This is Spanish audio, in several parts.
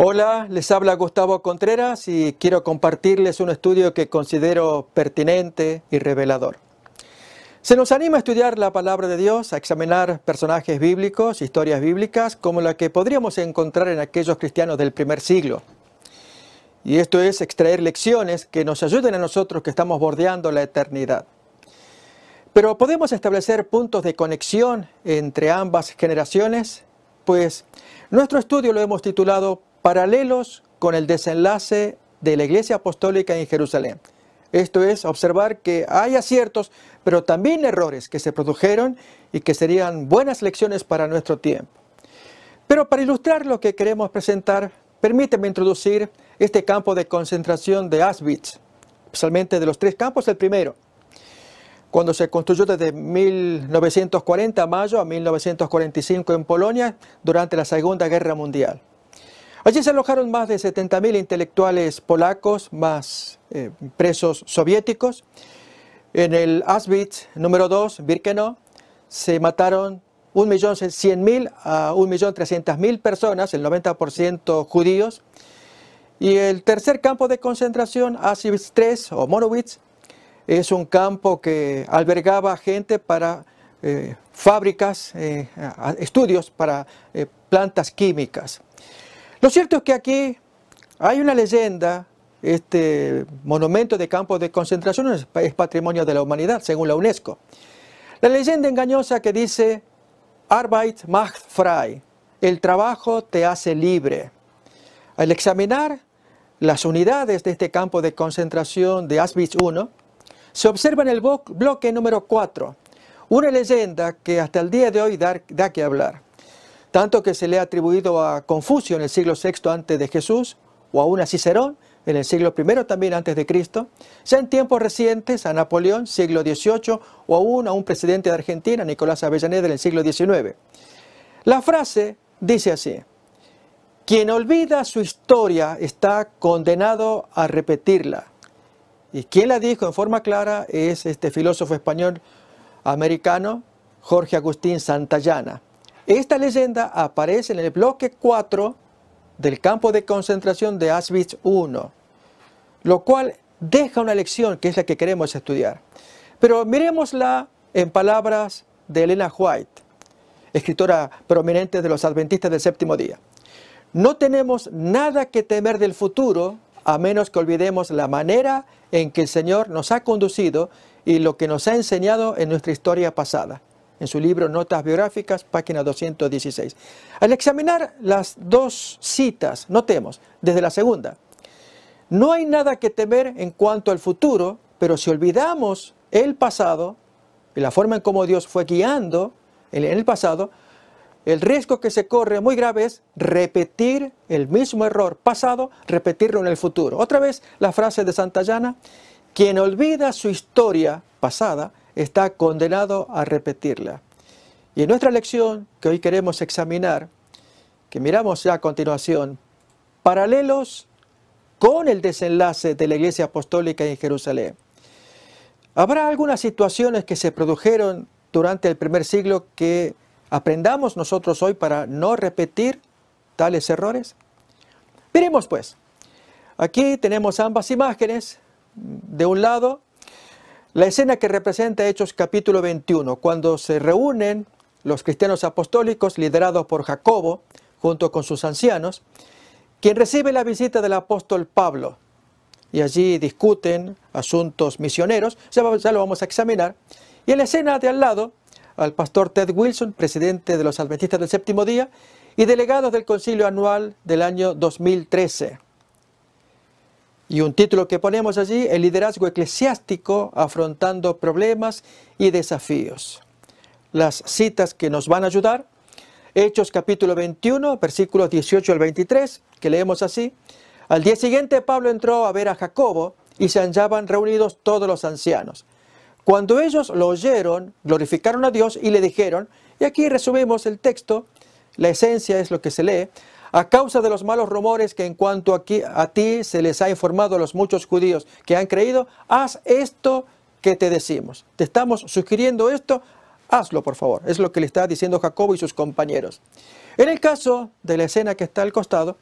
Hola, les habla Gustavo Contreras y quiero compartirles un estudio que considero pertinente y revelador. Se nos anima a estudiar la palabra de Dios, a examinar personajes bíblicos, historias bíblicas, como la que podríamos encontrar en aquellos cristianos del primer siglo. Y esto es extraer lecciones que nos ayuden a nosotros que estamos bordeando la eternidad. Pero ¿podemos establecer puntos de conexión entre ambas generaciones? Pues nuestro estudio lo hemos titulado Paralelos con el desenlace de la Iglesia Apostólica en Jerusalén. Esto es, observar que hay aciertos, pero también errores que se produjeron y que serían buenas lecciones para nuestro tiempo. Pero para ilustrar lo que queremos presentar, permíteme introducir este campo de concentración de Auschwitz, especialmente de los tres campos, el primero, cuando se construyó desde 1940 mayo a 1945 en Polonia durante la Segunda Guerra Mundial. Allí se alojaron más de 70.000 intelectuales polacos, más presos soviéticos. En el Auschwitz número 2, Birkenau, se mataron 1.100.000 a 1.300.000 personas, el 90% judíos. Y el tercer campo de concentración, Auschwitz III o Monowitz, es un campo que albergaba gente para fábricas, estudios para plantas químicas. Lo cierto es que aquí hay una leyenda. Este monumento de campo de concentración es patrimonio de la humanidad, según la UNESCO. La leyenda engañosa que dice, Arbeit macht frei, el trabajo te hace libre. Al examinar las unidades de este campo de concentración de Auschwitz I, se observa en el bloque número 4, una leyenda que hasta el día de hoy da que hablar. Tanto que se le ha atribuido a Confucio en el siglo VI antes de Jesús, o aún a Cicerón en el siglo I también antes de Cristo, ya en tiempos recientes a Napoleón, siglo XVIII, o aún a un presidente de Argentina, Nicolás Avellaneda, en el siglo XIX. La frase dice así: quien olvida su historia está condenado a repetirla. Y quien la dijo en forma clara es este filósofo español americano, Jorge Agustín Santayana. Esta leyenda aparece en el bloque 4 del campo de concentración de Auschwitz I, lo cual deja una lección que es la que queremos estudiar. Pero miremosla en palabras de Elena White, escritora prominente de los adventistas del séptimo día. No tenemos nada que temer del futuro a menos que olvidemos la manera en que el Señor nos ha conducido y lo que nos ha enseñado en nuestra historia pasada. En su libro Notas Biográficas, página 216. Al examinar las dos citas, notemos, desde la segunda, no hay nada que temer en cuanto al futuro, pero si olvidamos el pasado y la forma en cómo Dios fue guiando en el pasado, el riesgo que se corre muy grave es repetir el mismo error pasado, repetirlo en el futuro. Otra vez la frase de Santayana, quien olvida su historia pasada está condenado a repetirla. Y en nuestra lección que hoy queremos examinar, que miramos ya a continuación, paralelos con el desenlace de la Iglesia Apostólica en Jerusalén. ¿Habrá algunas situaciones que se produjeron durante el primer siglo que aprendamos nosotros hoy para no repetir tales errores? Miremos pues, aquí tenemos ambas imágenes. De un lado, la escena que representa Hechos capítulo 21, cuando se reúnen los cristianos apostólicos liderados por Jacobo, junto con sus ancianos, quien recibe la visita del apóstol Pablo. Y allí discuten asuntos misioneros, ya lo vamos a examinar. Y en la escena de al lado, al pastor Ted Wilson, presidente de los Adventistas del Séptimo Día, y delegados del concilio anual del año 2013. Y un título que ponemos allí, el liderazgo eclesiástico afrontando problemas y desafíos. Las citas que nos van a ayudar, Hechos capítulo 21, versículos 18 al 23, que leemos así. Al día siguiente Pablo entró a ver a Jacobo y se hallaban reunidos todos los ancianos. Cuando ellos lo oyeron, glorificaron a Dios y le dijeron, y aquí resumimos el texto, la esencia es lo que se lee, a causa de los malos rumores que en cuanto a ti se les ha informado a los muchos judíos que han creído, haz esto que te decimos. Te estamos sugiriendo esto, hazlo por favor. Es lo que le está diciendo Jacobo y sus compañeros. En el caso de la escena que está al costado,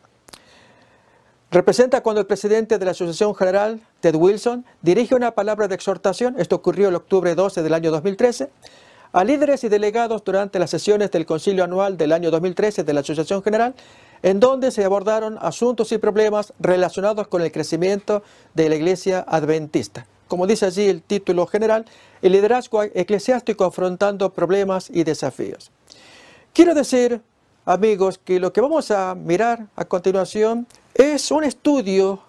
Representa cuando el presidente de la Asociación General, Ted Wilson, dirige una palabra de exhortación, esto ocurrió el octubre 12 del año 2013, a líderes y delegados durante las sesiones del Concilio Anual del año 2013 de la Asociación General, en donde se abordaron asuntos y problemas relacionados con el crecimiento de la Iglesia Adventista. Como dice allí el título general, el liderazgo eclesiástico afrontando problemas y desafíos. Quiero decir, amigos, que lo que vamos a mirar a continuación es un estudio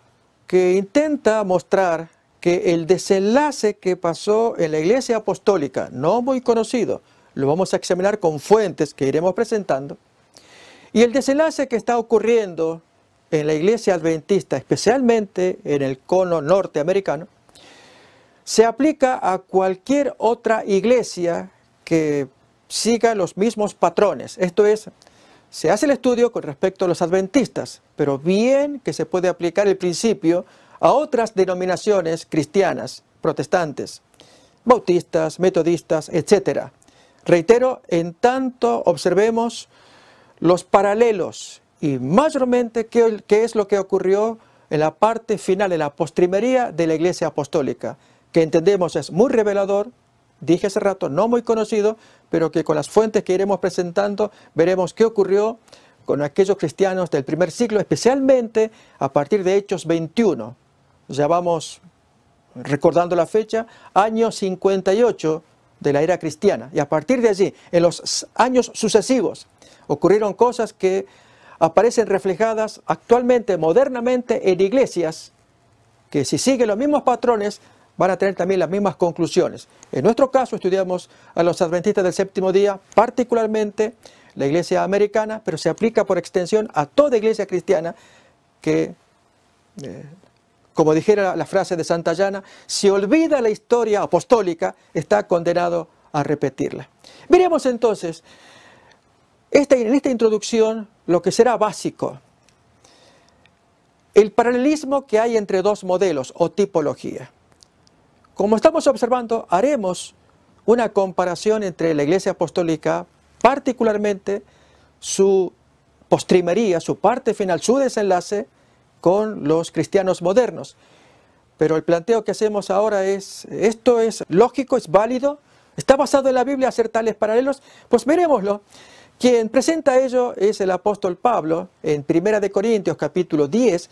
que intenta mostrar que el desenlace que pasó en la Iglesia Apostólica, no muy conocido, lo vamos a examinar con fuentes que iremos presentando, y el desenlace que está ocurriendo en la Iglesia Adventista, especialmente en el cono norteamericano, se aplica a cualquier otra iglesia que siga los mismos patrones. Esto es, se hace el estudio con respecto a los adventistas, pero bien que se puede aplicar el principio a otras denominaciones cristianas, protestantes, bautistas, metodistas, etc. Reitero, en tanto observemos los paralelos y mayormente qué es lo que ocurrió en la parte final, en la postrimería de la Iglesia Apostólica, que entendemos es muy revelador, dije hace rato, no muy conocido, pero que con las fuentes que iremos presentando veremos qué ocurrió con aquellos cristianos del primer siglo, especialmente a partir de Hechos 21. Ya vamos recordando la fecha, año 58 de la era cristiana. Y a partir de allí, en los años sucesivos, ocurrieron cosas que aparecen reflejadas actualmente, modernamente, en iglesias que si siguen los mismos patrones, van a tener también las mismas conclusiones. En nuestro caso estudiamos a los adventistas del séptimo día, particularmente la iglesia americana, pero se aplica por extensión a toda iglesia cristiana que, como dijera la frase de Santayana, si olvida la historia apostólica, está condenado a repetirla. Veremos entonces en esta introducción lo que será básico, el paralelismo que hay entre dos modelos o tipología. Como estamos observando, haremos una comparación entre la Iglesia Apostólica, particularmente su postrimería, su parte final, su desenlace, con los cristianos modernos. Pero el planteo que hacemos ahora es, ¿esto es lógico, es válido? ¿Está basado en la Biblia hacer tales paralelos? Pues veremoslo. Quien presenta ello es el apóstol Pablo en 1 Corintios capítulo 10,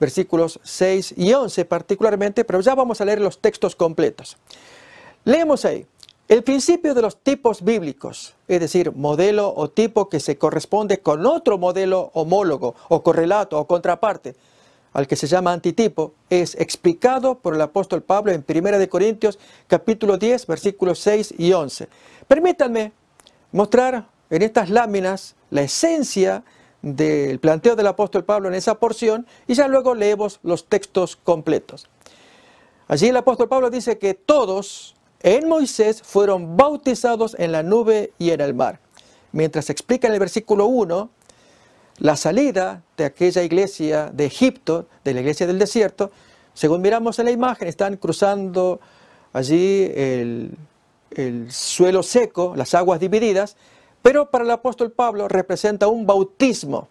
versículos 6 y 11 particularmente, pero ya vamos a leer los textos completos. Leemos ahí, el principio de los tipos bíblicos, es decir, modelo o tipo que se corresponde con otro modelo homólogo o correlato o contraparte, al que se llama antitipo, es explicado por el apóstol Pablo en 1 Corintios capítulo 10, versículos 6 y 11. Permítanme mostrar en estas láminas la esencia del planteo del apóstol Pablo en esa porción y ya luego leemos los textos completos. Allí el apóstol Pablo dice que todos en Moisés fueron bautizados en la nube y en el mar. Mientras explica en el versículo 1 la salida de aquella iglesia de Egipto, de la iglesia del desierto, según miramos en la imagen, están cruzando allí el suelo seco, las aguas divididas, pero para el apóstol Pablo representa un bautismo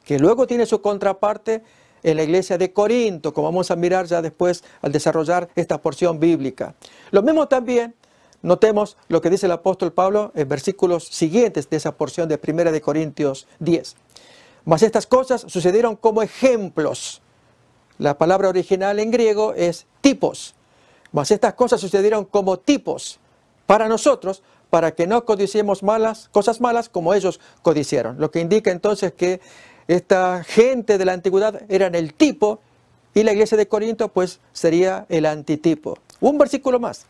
que luego tiene su contraparte en la iglesia de Corinto, como vamos a mirar ya después al desarrollar esta porción bíblica. Lo mismo también, notemos lo que dice el apóstol Pablo en versículos siguientes de esa porción de 1 Corintios 10. Mas estas cosas sucedieron como ejemplos. La palabra original en griego es tipos. Mas estas cosas sucedieron como tipos para nosotros, para que no codiciemos cosas malas como ellos codiciaron. Lo que indica entonces que esta gente de la antigüedad eran el tipo y la iglesia de Corinto pues sería el antitipo. Un versículo más.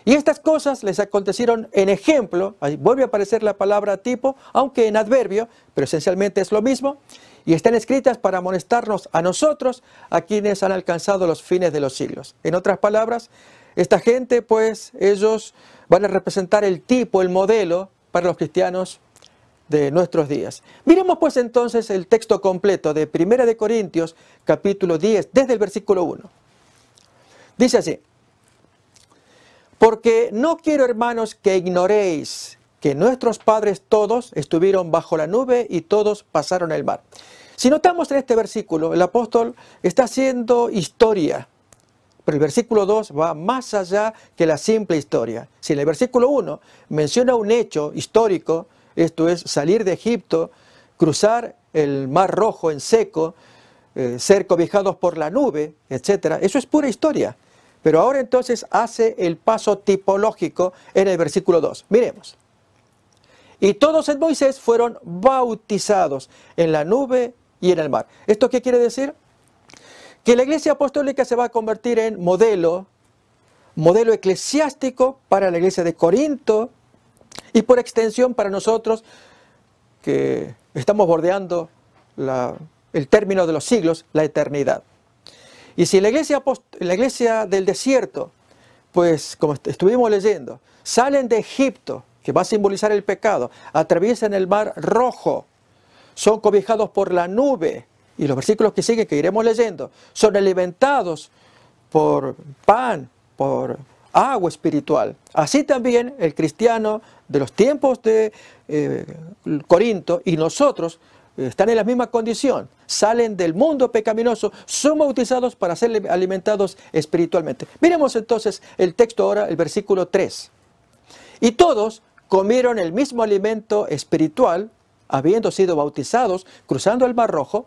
Y estas cosas les acontecieron en ejemplo, ahí vuelve a aparecer la palabra tipo, aunque en adverbio, pero esencialmente es lo mismo, y están escritas para amonestarnos a nosotros, a quienes han alcanzado los fines de los siglos. En otras palabras, esta gente pues ellos van a representar el tipo, el modelo para los cristianos de nuestros días. Miremos pues entonces el texto completo de 1 Corintios capítulo 10, desde el versículo 1. Dice así, porque no quiero, hermanos, que ignoréis que nuestros padres todos estuvieron bajo la nube y todos pasaron el mar. Si notamos en este versículo, el apóstol está haciendo historia, pero el versículo 2 va más allá que la simple historia. Si en el versículo 1 menciona un hecho histórico, esto es salir de Egipto, cruzar el Mar Rojo en seco, ser cobijados por la nube, etc. Eso es pura historia. Pero ahora entonces hace el paso tipológico en el versículo 2. Miremos. Y todos en Moisés fueron bautizados en la nube y en el mar. ¿Esto qué quiere decir? Que la iglesia apostólica se va a convertir en modelo eclesiástico para la iglesia de Corinto y por extensión para nosotros que estamos bordeando el término de los siglos, la eternidad. Y si la iglesia del desierto, pues como estuvimos leyendo, salen de Egipto, que va a simbolizar el pecado, atraviesan el Mar Rojo, son cobijados por la nube, y los versículos que siguen, que iremos leyendo, son alimentados por pan, por agua espiritual. Así también el cristiano de los tiempos de Corinto y nosotros están en la misma condición. Salen del mundo pecaminoso, son bautizados para ser alimentados espiritualmente. Miremos entonces el texto ahora, el versículo 3. Y todos comieron el mismo alimento espiritual, habiendo sido bautizados, cruzando el Mar Rojo.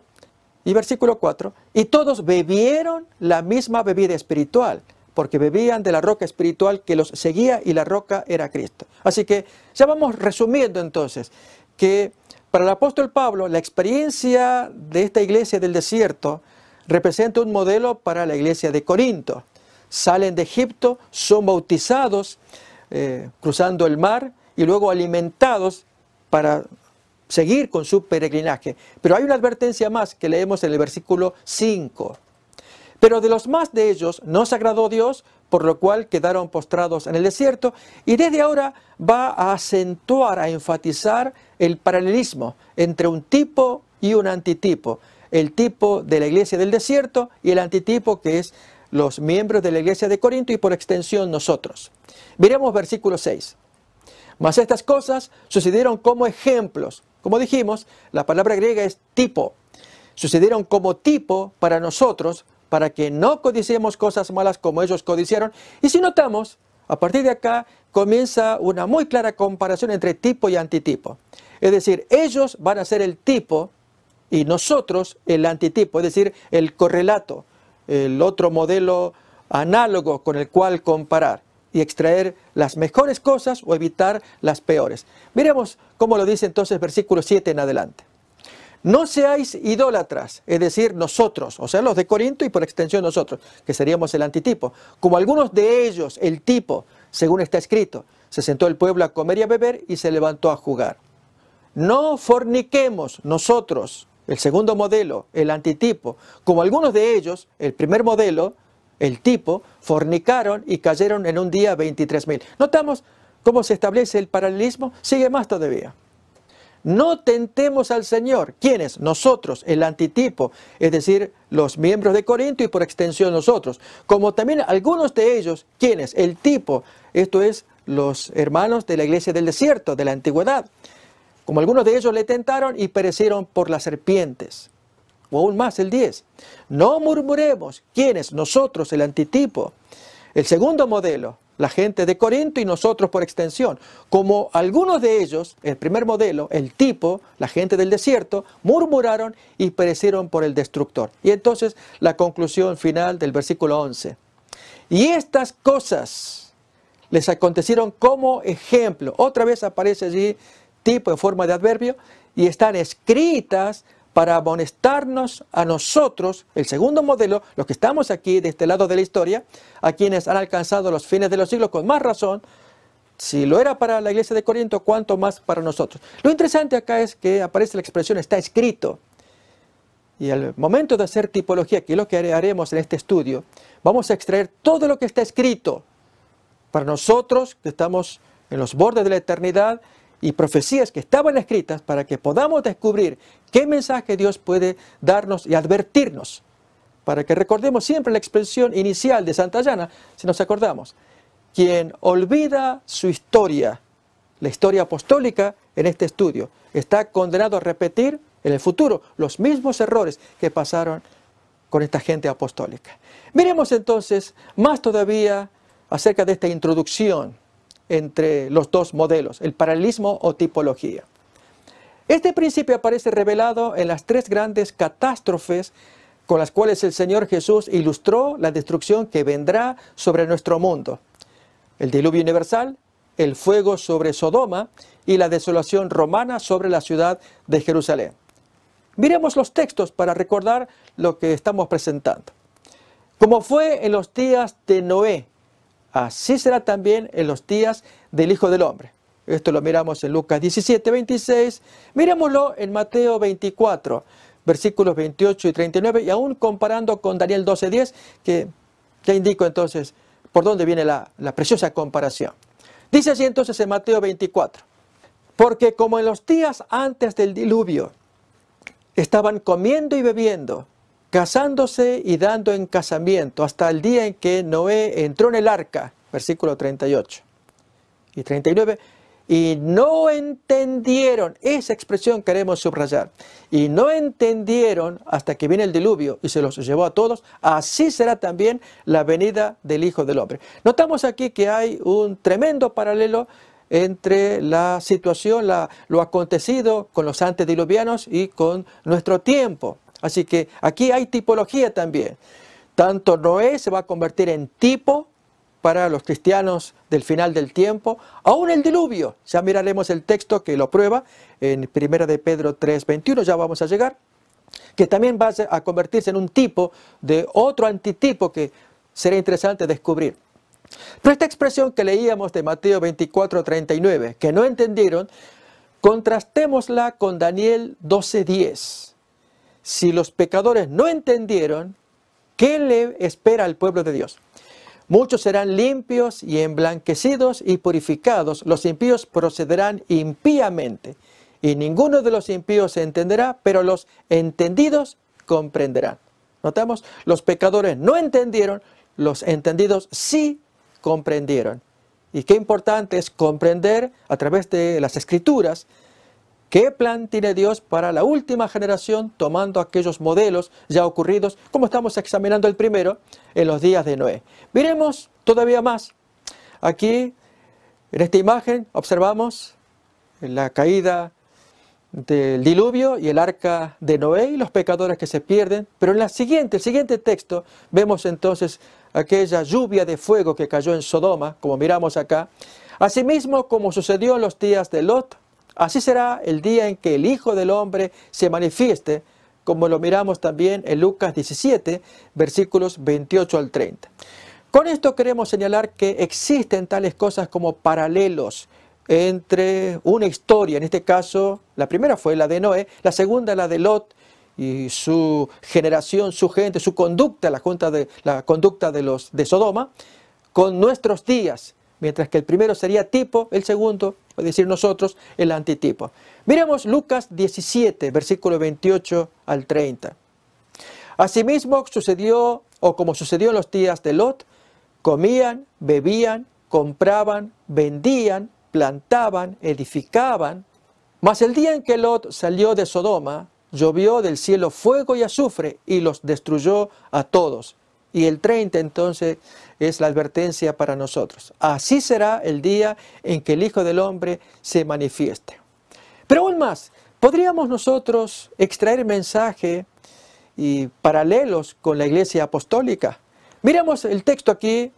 Y versículo 4, y todos bebieron la misma bebida espiritual, porque bebían de la roca espiritual que los seguía y la roca era Cristo. Así que ya vamos resumiendo entonces que para el apóstol Pablo la experiencia de esta iglesia del desierto representa un modelo para la iglesia de Corinto. Salen de Egipto, son bautizados cruzando el mar y luego alimentados para seguir con su peregrinaje. Pero hay una advertencia más que leemos en el versículo 5. Pero de los más de ellos no se agradó Dios, por lo cual quedaron postrados en el desierto, y desde ahora va a acentuar, a enfatizar el paralelismo entre un tipo y un antitipo. El tipo de la iglesia del desierto y el antitipo que es los miembros de la iglesia de Corinto y por extensión nosotros. Miremos versículo 6. Mas estas cosas sucedieron como ejemplos. Como dijimos, la palabra griega es tipo. Sucedieron como tipo para nosotros, para que no codiciemos cosas malas como ellos codiciaron. Y si notamos, a partir de acá comienza una muy clara comparación entre tipo y antitipo. Es decir, ellos van a ser el tipo y nosotros el antitipo, es decir, el correlato, el otro modelo análogo con el cual comparar y extraer las mejores cosas o evitar las peores. Miremos cómo lo dice entonces versículo 7 en adelante. No seáis idólatras, es decir, nosotros, o sea, los de Corinto y por extensión nosotros, que seríamos el antitipo. Como algunos de ellos, el tipo, según está escrito, se sentó el pueblo a comer y a beber y se levantó a jugar. No forniquemos nosotros, el segundo modelo, el antitipo, como algunos de ellos, el primer modelo, el tipo, fornicaron y cayeron en un día 23.000. ¿Notamos cómo se establece el paralelismo? Sigue más todavía. No tentemos al Señor. ¿Quiénes? Nosotros, el antitipo, es decir, los miembros de Corinto y por extensión nosotros. Como también algunos de ellos, ¿quiénes? El tipo, esto es, los hermanos de la iglesia del desierto, de la antigüedad. Como algunos de ellos le tentaron y perecieron por las serpientes. O aún más, el 10. No murmuremos. ¿Quiénes? Nosotros, el antitipo. El segundo modelo, la gente de Corinto y nosotros por extensión. Como algunos de ellos, el primer modelo, el tipo, la gente del desierto, murmuraron y perecieron por el destructor. Y entonces la conclusión final del versículo 11. Y estas cosas les acontecieron como ejemplo. Otra vez aparece allí tipo en forma de adverbio y están escritas para amonestarnos a nosotros, el segundo modelo, los que estamos aquí de este lado de la historia, a quienes han alcanzado los fines de los siglos con más razón. Si lo era para la iglesia de Corinto, ¿cuánto más para nosotros? Lo interesante acá es que aparece la expresión está escrito. Y al momento de hacer tipología, que es lo que haremos en este estudio, vamos a extraer todo lo que está escrito para nosotros que estamos en los bordes de la eternidad y profecías que estaban escritas para que podamos descubrir qué mensaje Dios puede darnos y advertirnos, para que recordemos siempre la expresión inicial de Santayana, si nos acordamos. Quien olvida su historia, la historia apostólica en este estudio, está condenado a repetir en el futuro los mismos errores que pasaron con esta gente apostólica. Miremos entonces más todavía acerca de esta introducción entre los dos modelos, el paralelismo o tipología. Este principio aparece revelado en las tres grandes catástrofes con las cuales el Señor Jesús ilustró la destrucción que vendrá sobre nuestro mundo: el diluvio universal, el fuego sobre Sodoma y la desolación romana sobre la ciudad de Jerusalén. Miremos los textos para recordar lo que estamos presentando. Como fue en los días de Noé, así será también en los días del Hijo del Hombre. Esto lo miramos en Lucas 17, 26. Mirémoslo en Mateo 24, versículos 28 y 39, y aún comparando con Daniel 12, 10, que ya indico entonces por dónde viene la preciosa comparación. Dice así entonces en Mateo 24: porque como en los días antes del diluvio estaban comiendo y bebiendo, casándose y dando en casamiento, hasta el día en que Noé entró en el arca, versículo 38 y 39, y no entendieron, esa expresión queremos subrayar, y no entendieron hasta que viene el diluvio y se los llevó a todos, así será también la venida del Hijo del Hombre. Notamos aquí que hay un tremendo paralelo entre la situación, lo acontecido con los antediluvianos y con nuestro tiempo. Así que aquí hay tipología también. Tanto Noé se va a convertir en tipo para los cristianos del final del tiempo, aún el diluvio. Ya miraremos el texto que lo prueba en 1 de Pedro 3, 21, ya vamos a llegar, que también va a convertirse en un tipo de otro antitipo que será interesante descubrir. Pero esta expresión que leíamos de Mateo 24, 39, que no entendieron, contrastémosla con Daniel 12, 10. Si los pecadores no entendieron, ¿qué le espera al pueblo de Dios? Muchos serán limpios y emblanquecidos y purificados. Los impíos procederán impíamente, y ninguno de los impíos se entenderá, pero los entendidos comprenderán. ¿Notamos? Los pecadores no entendieron, los entendidos sí comprendieron. Y qué importante es comprender a través de las Escrituras qué plan tiene Dios para la última generación, tomando aquellos modelos ya ocurridos, como estamos examinando el primero, en los días de Noé. Miremos todavía más. Aquí, en esta imagen, observamos la caída del diluvio y el arca de Noé y los pecadores que se pierden. Pero en el siguiente texto, vemos entonces aquella lluvia de fuego que cayó en Sodoma, como miramos acá. Asimismo, como sucedió en los días de Lot, así será el día en que el Hijo del Hombre se manifieste, como lo miramos también en Lucas 17, versículos 28 al 30. Con esto queremos señalar que existen tales cosas como paralelos entre una historia, en este caso, la primera fue la de Noé, la segunda la de Lot y su generación, su gente, su conducta, la conducta de Sodoma, con nuestros días. Mientras que el primero sería tipo, el segundo, es decir, nosotros, el antitipo. Miremos Lucas 17, versículo 28 al 30. Asimismo sucedió, o como sucedió en los días de Lot, comían, bebían, compraban, vendían, plantaban, edificaban. Mas el día en que Lot salió de Sodoma, llovió del cielo fuego y azufre y los destruyó a todos. Y el 30 entonces es la advertencia para nosotros. Así será el día en que el Hijo del Hombre se manifieste. Pero aún más, ¿podríamos nosotros extraer mensaje y paralelos con la iglesia apostólica? Miremos el texto aquí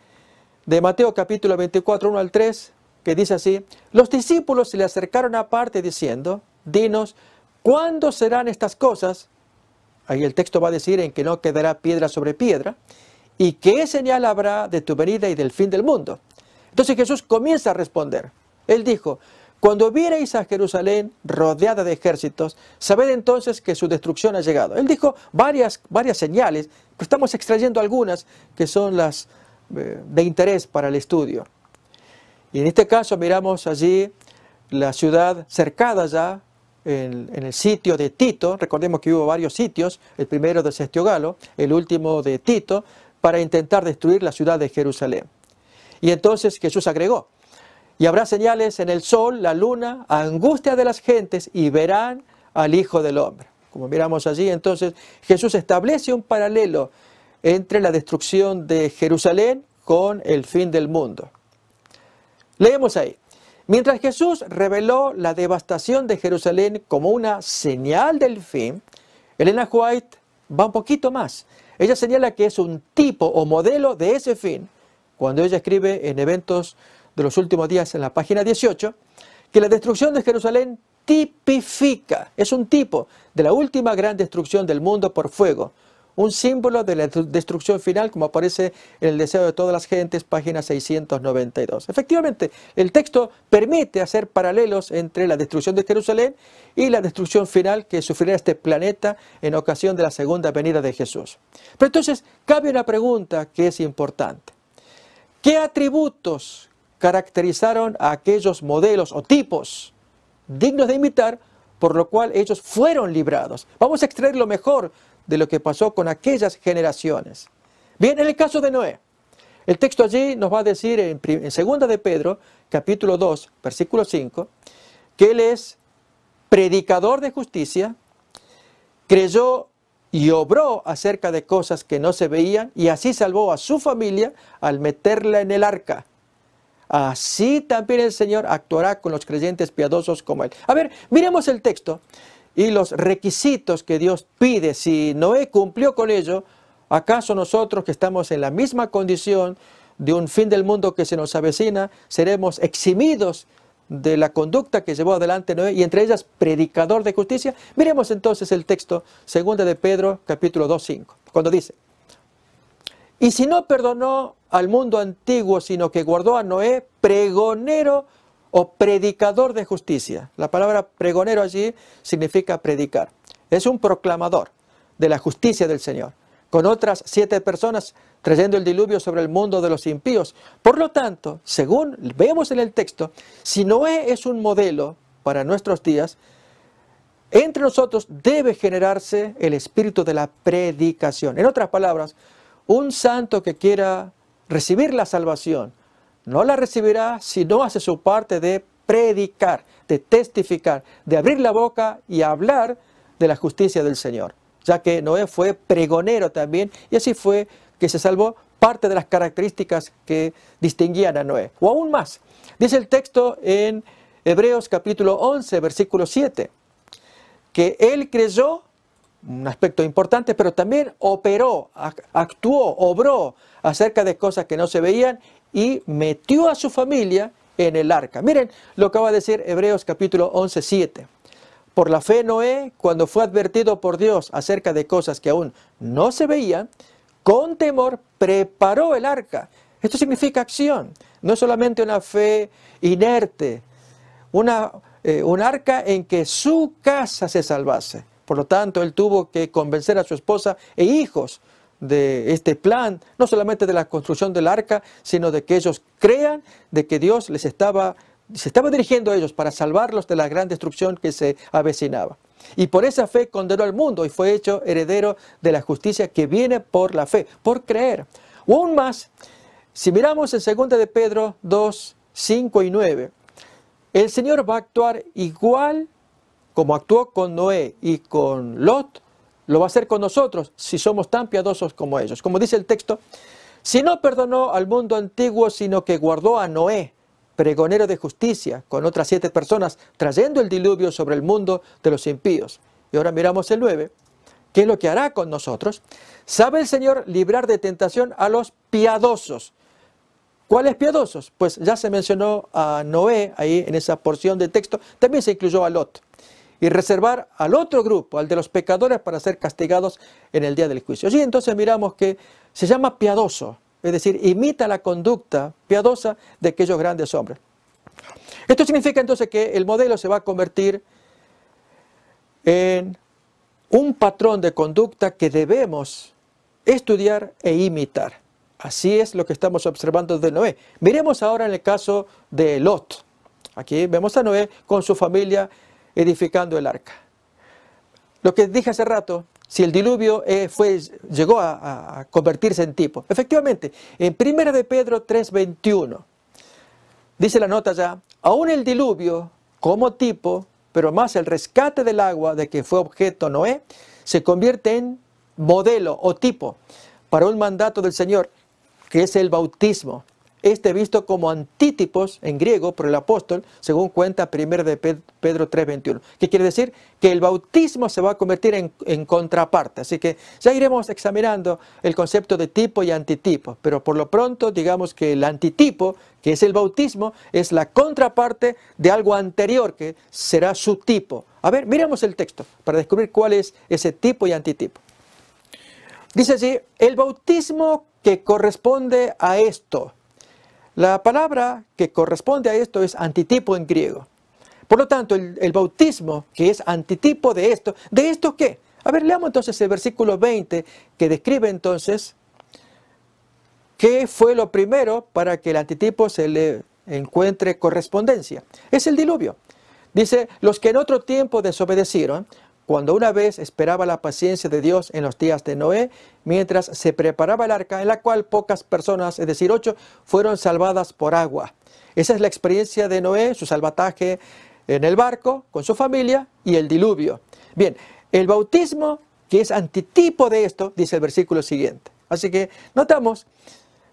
de Mateo capítulo 24, 1 al 3, que dice así: los discípulos se le acercaron aparte diciendo, dinos, ¿cuándo serán estas cosas? Ahí el texto va a decir en que no quedará piedra sobre piedra. ¿Y qué señal habrá de tu venida y del fin del mundo? Entonces Jesús comienza a responder. Él dijo, cuando viereis a Jerusalén rodeada de ejércitos, sabed entonces que su destrucción ha llegado. Él dijo varias señales, pero estamos extrayendo algunas que son las de interés para el estudio. Y en este caso miramos allí la ciudad cercada ya, en el sitio de Tito. Recordemos que hubo varios sitios, el primero de Sestio Galo, el último de Tito, para intentar destruir la ciudad de Jerusalén. Y entonces Jesús agregó, y habrá señales en el sol, la luna, angustia de las gentes, y verán al Hijo del Hombre. como miramos allí, entonces Jesús establece un paralelo entre la destrucción de Jerusalén con el fin del mundo. Leemos ahí. Mientras Jesús reveló la devastación de Jerusalén como una señal del fin, Elena White va un poquito más. Ella señala que es un tipo o modelo de ese fin, cuando ella escribe en Eventos de los Últimos Días en la página 18, que la destrucción de Jerusalén tipifica, es un tipo de la última gran destrucción del mundo por fuego, un símbolo de la destrucción final, como aparece en el deseo de todas las gentes, página 692. Efectivamente, el texto permite hacer paralelos entre la destrucción de Jerusalén y la destrucción final que sufrirá este planeta en ocasión de la segunda venida de Jesús. Pero entonces, cabe una pregunta que es importante. ¿Qué atributos caracterizaron a aquellos modelos o tipos dignos de imitar, por lo cual ellos fueron librados? Vamos a extraer lo mejor de lo que pasó con aquellas generaciones. Bien, en el caso de Noé, el texto allí nos va a decir en 2 de Pedro, capítulo 2, versículo 5, que él es predicador de justicia, creyó y obró acerca de cosas que no se veían, y así salvó a su familia al meterla en el arca. Así también el Señor actuará con los creyentes piadosos como él. A ver, miremos el texto y los requisitos que Dios pide. Si Noé cumplió con ello, ¿acaso nosotros, que estamos en la misma condición de un fin del mundo que se nos avecina, seremos eximidos de la conducta que llevó adelante Noé, y entre ellas predicador de justicia? Miremos entonces el texto 2 de Pedro, capítulo 2:5, cuando dice: y si no perdonó al mundo antiguo, sino que guardó a Noé pregonero o predicador de justicia. La palabra pregonero allí significa predicar. Es un proclamador de la justicia del Señor, con otras 7 personas trayendo el diluvio sobre el mundo de los impíos. Por lo tanto, según vemos en el texto, si Noé es un modelo para nuestros días, entre nosotros debe generarse el espíritu de la predicación. En otras palabras, un santo que quiera recibir la salvación no la recibirá si no hace su parte de predicar, de testificar, de abrir la boca y hablar de la justicia del Señor, ya que Noé fue pregonero también, y así fue que se salvó. Parte de las características que distinguían a Noé. O aún más, dice el texto en Hebreos capítulo 11, versículo 7, que él creyó, un aspecto importante, pero también operó, actuó, obró acerca de cosas que no se veían, y metió a su familia en el arca. Miren lo que va a decir Hebreos capítulo 11, 7. Por la fe Noé, cuando fue advertido por Dios acerca de cosas que aún no se veían, con temor preparó el arca. Esto significa acción, no es solamente una fe inerte, un arca en que su casa se salvase. Por lo tanto, él tuvo que convencer a su esposa e hijos de este plan, no solamente de la construcción del arca, sino de que ellos crean de que Dios se estaba dirigiendo a ellos para salvarlos de la gran destrucción que se avecinaba. Y por esa fe condenó al mundo y fue hecho heredero de la justicia que viene por la fe, por creer. O aún más, si miramos en 2 de Pedro 2, 5 y 9, el Señor va a actuar igual como actuó con Noé y con Lot, lo va a hacer con nosotros si somos tan piadosos como ellos. Como dice el texto, si no perdonó al mundo antiguo, sino que guardó a Noé, pregonero de justicia, con otras 7 personas, trayendo el diluvio sobre el mundo de los impíos. Y ahora miramos el 9, ¿qué es lo que hará con nosotros? ¿Sabe el Señor librar de tentación a los piadosos? ¿Cuáles piadosos? Pues ya se mencionó a Noé ahí en esa porción de texto, también se incluyó a Lot. Y reservar al otro grupo, al de los pecadores, para ser castigados en el día del juicio. Allí entonces miramos que se llama piadoso, es decir, imita la conducta piadosa de aquellos grandes hombres. Esto significa entonces que el modelo se va a convertir en un patrón de conducta que debemos estudiar e imitar. Así es lo que estamos observando de Noé. Miremos ahora en el caso de Lot. Aquí vemos a Noé con su familia edificando el arca. Lo que dije hace rato, si el diluvio llegó a convertirse en tipo. Efectivamente, en 1 de Pedro 3:21, dice la nota ya, aún el diluvio como tipo pero más el rescate del agua de que fue objeto Noé, se convierte en modelo o tipo para un mandato del Señor, que es el bautismo. Este visto como antítipos en griego por el apóstol, según cuenta 1 de Pedro 3:21. ¿Qué quiere decir? Que el bautismo se va a convertir en contraparte. Así que ya iremos examinando el concepto de tipo y antitipo. Pero por lo pronto, digamos que el antitipo, que es el bautismo, es la contraparte de algo anterior, que será su tipo. A ver, miremos el texto para descubrir cuál es ese tipo y antitipo. Dice así, el bautismo que corresponde a esto. La palabra que corresponde a esto es antitipo en griego. Por lo tanto, el bautismo que es antitipo ¿de esto qué? A ver, leamos entonces el versículo 20 que describe entonces qué fue lo primero para que el antitipo se le encuentre correspondencia. Es el diluvio. Dice, los que en otro tiempo desobedecieron, cuando una vez esperaba la paciencia de Dios en los días de Noé, mientras se preparaba el arca, en la cual pocas personas, es decir, 8, fueron salvadas por agua. Esa es la experiencia de Noé, su salvataje en el barco, con su familia, y el diluvio. Bien, el bautismo, que es antitipo de esto, dice el versículo siguiente. Así que notamos,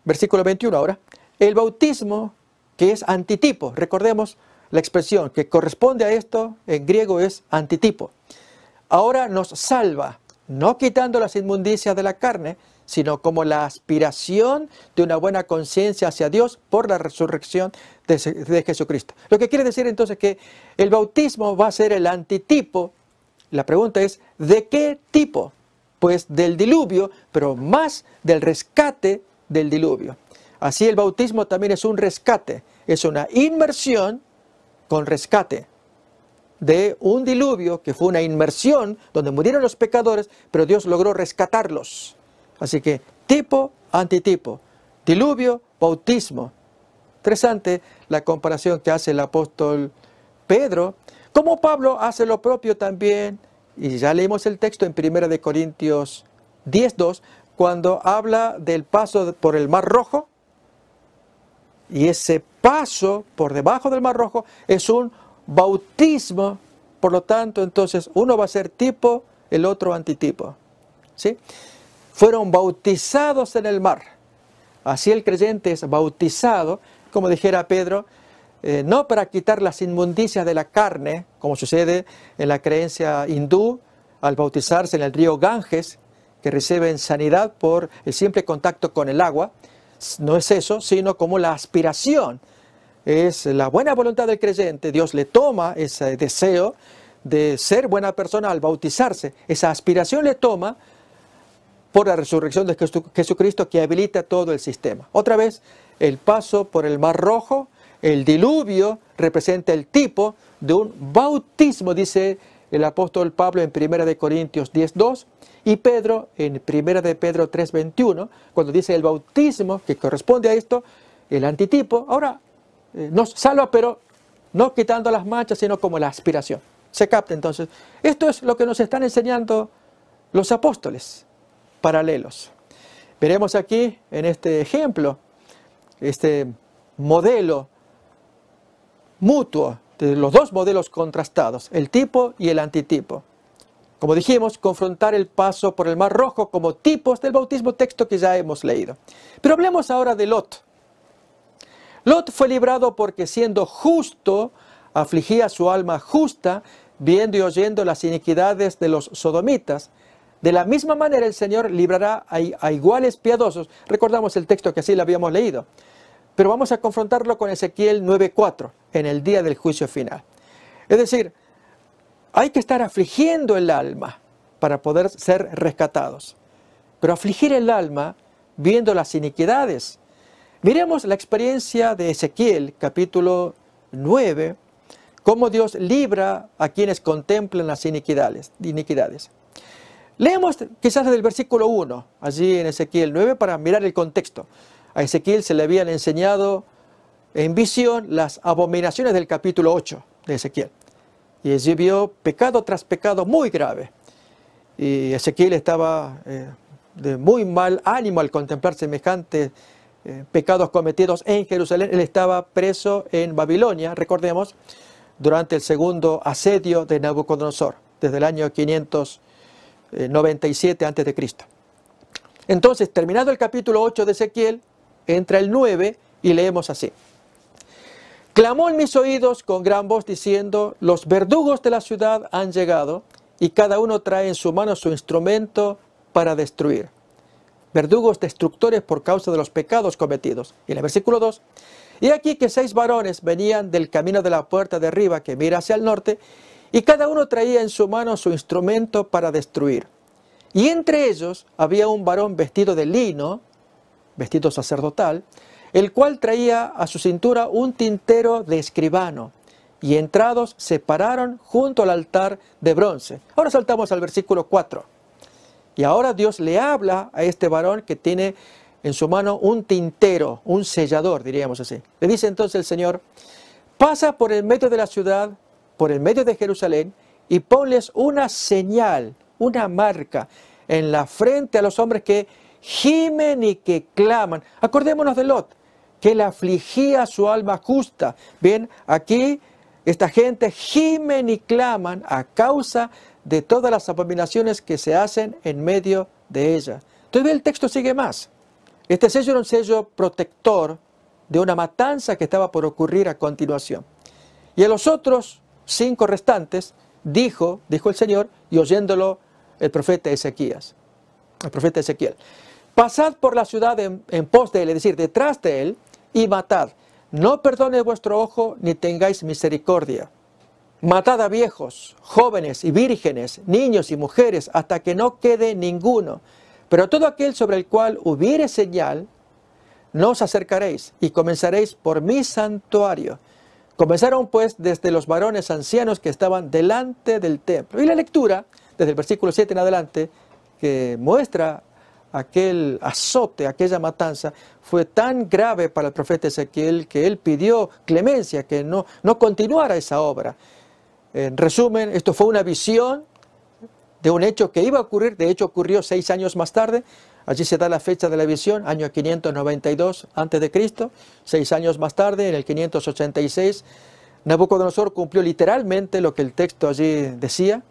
versículo 21 ahora, el bautismo, que es antitipo. Recordemos la expresión que corresponde a esto, en griego es antitipo. Ahora nos salva, no quitando las inmundicias de la carne, sino como la aspiración de una buena conciencia hacia Dios por la resurrección de Jesucristo. Lo que quiere decir entonces que el bautismo va a ser el antitipo. La pregunta es, ¿de qué tipo? Pues del diluvio, pero más del rescate del diluvio. Así el bautismo también es un rescate, es una inmersión con rescate de un diluvio que fue una inmersión donde murieron los pecadores, pero Dios logró rescatarlos. Así que tipo, antitipo, diluvio, bautismo. Interesante la comparación que hace el apóstol Pedro, como Pablo hace lo propio también, y ya leímos el texto en 1 de Corintios 10:2, cuando habla del paso por el Mar Rojo, y ese paso por debajo del Mar Rojo es un bautismo. Por lo tanto, entonces, uno va a ser tipo, el otro antitipo. ¿Sí? Fueron bautizados en el mar. Así el creyente es bautizado, como dijera Pedro, no para quitar las inmundicias de la carne, como sucede en la creencia hindú, al bautizarse en el río Ganges, que reciben sanidad por el simple contacto con el agua. No es eso, sino como la aspiración. Es la buena voluntad del creyente. Dios le toma ese deseo de ser buena persona al bautizarse. Esa aspiración le toma por la resurrección de Jesucristo, que habilita todo el sistema. Otra vez, el paso por el Mar Rojo, el diluvio, representa el tipo de un bautismo, dice el apóstol Pablo en 1 de Corintios 10:2, y Pedro en 1 de Pedro 3:21, cuando dice el bautismo que corresponde a esto, el antitipo. Ahora, nos salva, pero no quitando las manchas, sino como la aspiración. Se capta entonces. Esto es lo que nos están enseñando los apóstoles paralelos. Veremos aquí en este ejemplo, este modelo mutuo de los dos modelos contrastados, el tipo y el antitipo. Como dijimos, confrontar el paso por el Mar Rojo como tipos del bautismo, texto que ya hemos leído. Pero hablemos ahora de Lot. Lot fue librado porque siendo justo, afligía su alma justa, viendo y oyendo las iniquidades de los sodomitas. De la misma manera el Señor librará a iguales piadosos. Recordamos el texto que así lo habíamos leído. Pero vamos a confrontarlo con Ezequiel 9:4, en el día del juicio final. Es decir, hay que estar afligiendo el alma para poder ser rescatados. Pero afligir el alma viendo las iniquidades. Miremos la experiencia de Ezequiel, capítulo 9, cómo Dios libra a quienes contemplan las iniquidades. Leemos quizás desde el versículo 1, allí en Ezequiel 9, para mirar el contexto. A Ezequiel se le habían enseñado en visión las abominaciones del capítulo 8 de Ezequiel. Y allí vio pecado tras pecado muy grave. Y Ezequiel estaba de muy mal ánimo al contemplar semejantes pecados cometidos en Jerusalén. Él estaba preso en Babilonia, recordemos, durante el segundo asedio de Nabucodonosor, desde el año 597 a.C. Entonces, terminado el capítulo 8 de Ezequiel, entra el 9 y leemos así. Clamó en mis oídos con gran voz diciendo, los verdugos de la ciudad han llegado y cada uno trae en su mano su instrumento para destruir. Verdugos destructores por causa de los pecados cometidos. Y en el versículo 2, y aquí que 6 varones venían del camino de la puerta de arriba que mira hacia el norte, y cada uno traía en su mano su instrumento para destruir. Y entre ellos había un varón vestido de lino, vestido sacerdotal, el cual traía a su cintura un tintero de escribano, y entrados se pararon junto al altar de bronce. Ahora saltamos al versículo 4. Y ahora Dios le habla a este varón que tiene en su mano un tintero, un sellador, diríamos así. Le dice entonces el Señor, pasa por el medio de la ciudad, por el medio de Jerusalén, y ponles una señal, una marca, en la frente a los hombres que gimen y que claman. Acordémonos de Lot, que él afligía su alma justa. Bien, aquí esta gente gimen y claman a causa de todas las abominaciones que se hacen en medio de ella. Entonces el texto sigue más. Este sello era un sello protector de una matanza que estaba por ocurrir a continuación. Y a los otros 5 restantes dijo el Señor, y oyéndolo el profeta Ezequías, el profeta Ezequiel, pasad por la ciudad en pos de él, es decir, detrás de él, y matad. No perdone vuestro ojo, ni tengáis misericordia. Matad a viejos, jóvenes y vírgenes, niños y mujeres, hasta que no quede ninguno. Pero todo aquel sobre el cual hubiere señal, no os acercaréis, y comenzaréis por mi santuario. Comenzaron pues desde los varones ancianos que estaban delante del templo. Y la lectura, desde el versículo 7 en adelante, que muestra aquel azote, aquella matanza, fue tan grave para el profeta Ezequiel que él pidió clemencia, que no continuara esa obra. En resumen, esto fue una visión de un hecho que iba a ocurrir, de hecho ocurrió 6 años más tarde. Allí se da la fecha de la visión, año 592 a.C., 6 años más tarde, en el 586, Nabucodonosor cumplió literalmente lo que el texto allí decía,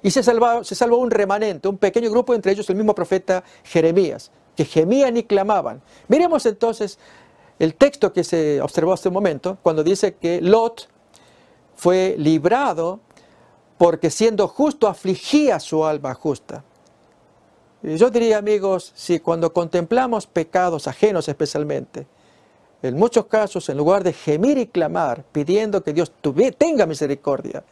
y se salvó un remanente, un pequeño grupo, entre ellos el mismo profeta Jeremías, que gemían y clamaban. Miremos entonces el texto que se observó hace un momento, cuando dice que Lot fue librado porque siendo justo afligía su alma justa. Y yo diría, amigos, si cuando contemplamos pecados ajenos especialmente, en muchos casos, en lugar de gemir y clamar, pidiendo que Dios tenga misericordia,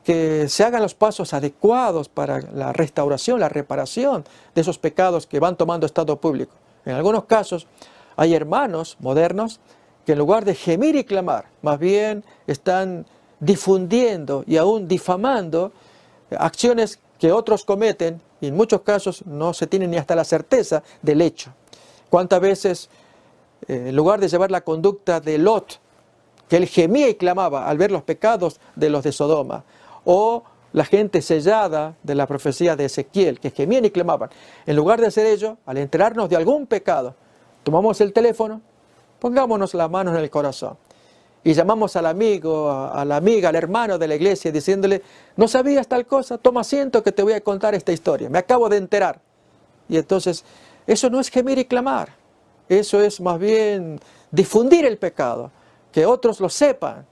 que se hagan los pasos adecuados para la restauración, la reparación de esos pecados que van tomando estado público. En algunos casos hay hermanos modernos que en lugar de gemir y clamar, más bien están difundiendo y aún difamando acciones que otros cometen, y en muchos casos no se tiene ni hasta la certeza del hecho. ¿Cuántas veces, en lugar de llevar la conducta de Lot, que él gemía y clamaba al ver los pecados de los de Sodoma, o la gente sellada de la profecía de Ezequiel, que gemían y clamaban, en lugar de hacer ello, al enterarnos de algún pecado, tomamos el teléfono, pongámonos las manos en el corazón y llamamos al amigo, a la amiga, al hermano de la iglesia, diciéndole, ¿no sabías tal cosa? Toma asiento que te voy a contar esta historia, me acabo de enterar. Y entonces, eso no es gemir y clamar, eso es más bien difundir el pecado, que otros lo sepan.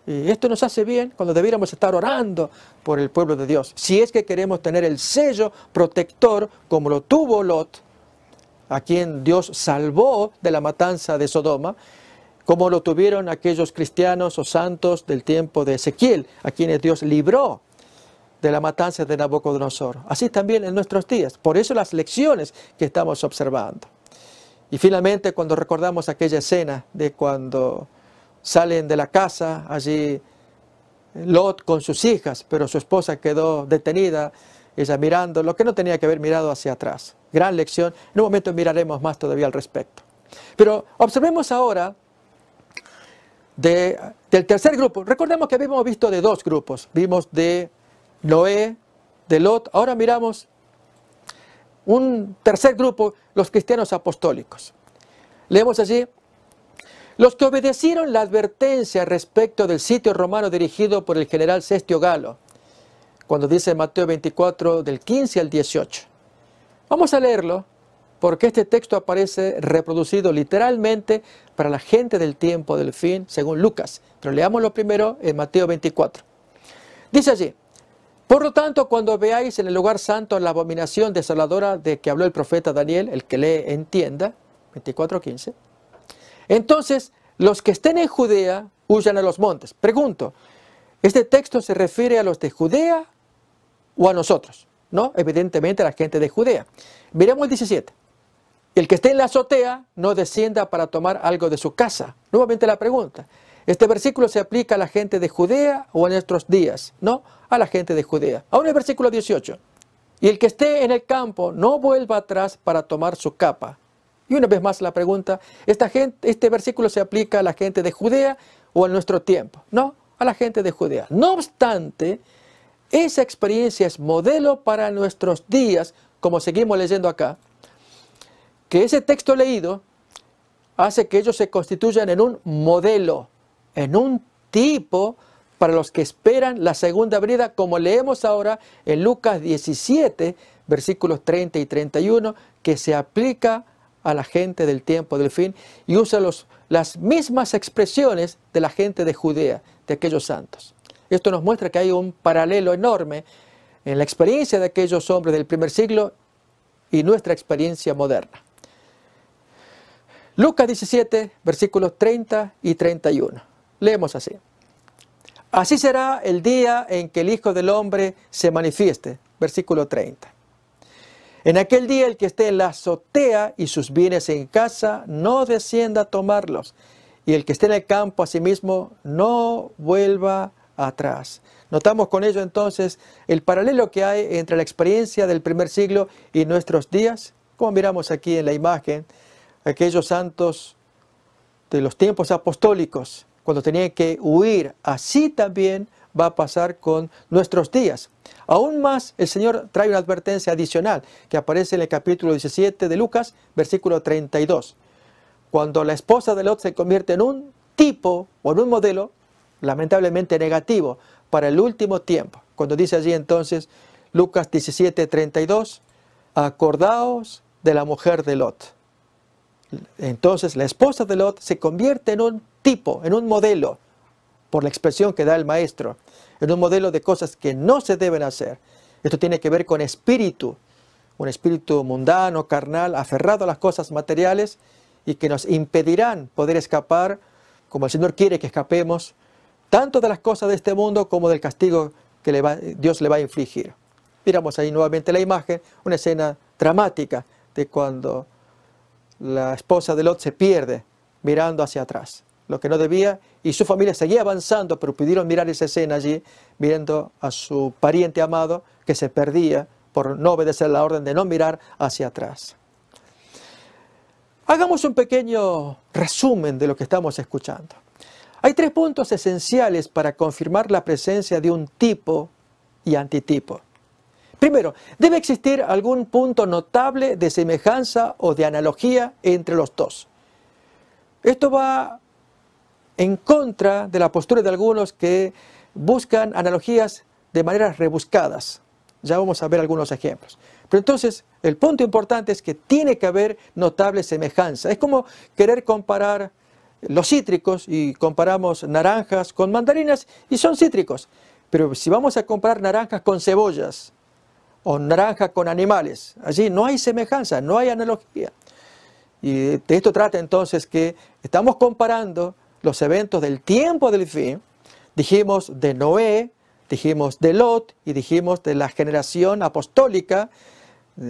Y esto nos hace bien cuando debiéramos estar orando por el pueblo de Dios. Si es que queremos tener el sello protector como lo tuvo Lot, a quien Dios salvó de la matanza de Sodoma, como lo tuvieron aquellos cristianos o santos del tiempo de Ezequiel, a quienes Dios libró de la matanza de Nabucodonosor. Así también en nuestros días. Por eso las lecciones que estamos observando. Y finalmente, cuando recordamos aquella escena de cuando salen de la casa, allí Lot con sus hijas, pero su esposa quedó detenida, ella mirando lo que no tenía que haber mirado hacia atrás. Gran lección. En un momento miraremos más todavía al respecto. Pero observemos ahora del tercer grupo. Recordemos que habíamos visto de 2 grupos. Vimos de Noé, de Lot. Ahora miramos un tercer grupo, los cristianos apostólicos. Leemos allí, Los que obedecieron la advertencia respecto del sitio romano dirigido por el general Cestio Galo, cuando dice en Mateo 24 del 15 al 18. Vamos a leerlo porque este texto aparece reproducido literalmente para la gente del tiempo del fin, según Lucas. Pero leámoslo primero en Mateo 24. Dice allí: por lo tanto, cuando veáis en el lugar santo la abominación desoladora de que habló el profeta Daniel, el que lee entienda, 24:15, entonces los que estén en Judea huyan a los montes. Pregunto, ¿este texto se refiere a los de Judea o a nosotros? No, evidentemente a la gente de Judea. Miremos el 17. El que esté en la azotea no descienda para tomar algo de su casa. Nuevamente la pregunta. ¿Este versículo se aplica a la gente de Judea o a nuestros días? No, a la gente de Judea. Aún el versículo 18. Y el que esté en el campo no vuelva atrás para tomar su capa. Y una vez más la pregunta, ¿este versículo se aplica a la gente de Judea o a nuestro tiempo? No, a la gente de Judea. No obstante, esa experiencia es modelo para nuestros días, como seguimos leyendo acá, que ese texto leído hace que ellos se constituyan en un modelo, en un tipo para los que esperan la segunda venida, como leemos ahora en Lucas 17, versículos 30 y 31, que se aplica a la gente del tiempo del fin y usa las mismas expresiones de la gente de Judea, de aquellos santos. Esto nos muestra que hay un paralelo enorme en la experiencia de aquellos hombres del primer siglo y nuestra experiencia moderna. Lucas 17, versículos 30 y 31. Leemos así. Así será el día en que el Hijo del Hombre se manifieste. Versículo 30. En aquel día el que esté en la azotea y sus bienes en casa no descienda a tomarlos. Y el que esté en el campo asimismo no vuelva atrás. Notamos con ello entonces el paralelo que hay entre la experiencia del primer siglo y nuestros días. Como miramos aquí en la imagen, aquellos santos de los tiempos apostólicos, cuando tenían que huir, así también va a pasar con nuestros días. Aún más, el Señor trae una advertencia adicional que aparece en el capítulo 17 de Lucas, versículo 32. Cuando la esposa de Lot se convierte en un tipo o en un modelo, lamentablemente negativo, para el último tiempo. Cuando dice allí entonces, Lucas 17, 32, acordaos de la mujer de Lot. Entonces la esposa de Lot se convierte en un tipo, en un modelo, por la expresión que da el maestro, en un modelo de cosas que no se deben hacer. Esto tiene que ver con espíritu, un espíritu mundano, carnal, aferrado a las cosas materiales y que nos impedirán poder escapar, como el Señor quiere que escapemos, tanto de las cosas de este mundo como del castigo que Dios le va a infligir. Miramos ahí nuevamente la imagen, una escena dramática de cuando la esposa de Lot se pierde mirando hacia atrás, lo que no debía, y su familia seguía avanzando, pero pudieron mirar esa escena allí, viendo a su pariente amado que se perdía por no obedecer la orden de no mirar hacia atrás. Hagamos un pequeño resumen de lo que estamos escuchando. Hay 3 puntos esenciales para confirmar la presencia de un tipo y antitipo. Primero, debe existir algún punto notable de semejanza o de analogía entre los dos. Esto va en contra de la postura de algunos que buscan analogías de maneras rebuscadas. Ya vamos a ver algunos ejemplos. Pero entonces, el punto importante es que tiene que haber notable semejanza. Es como querer comparar los cítricos y comparamos naranjas con mandarinas y son cítricos. Pero si vamos a comparar naranjas con cebollas o naranja con animales, allí no hay semejanza, no hay analogía. Y de esto trata entonces que estamos comparando los eventos del tiempo del fin. Dijimos de Noé, dijimos de Lot y dijimos de la generación apostólica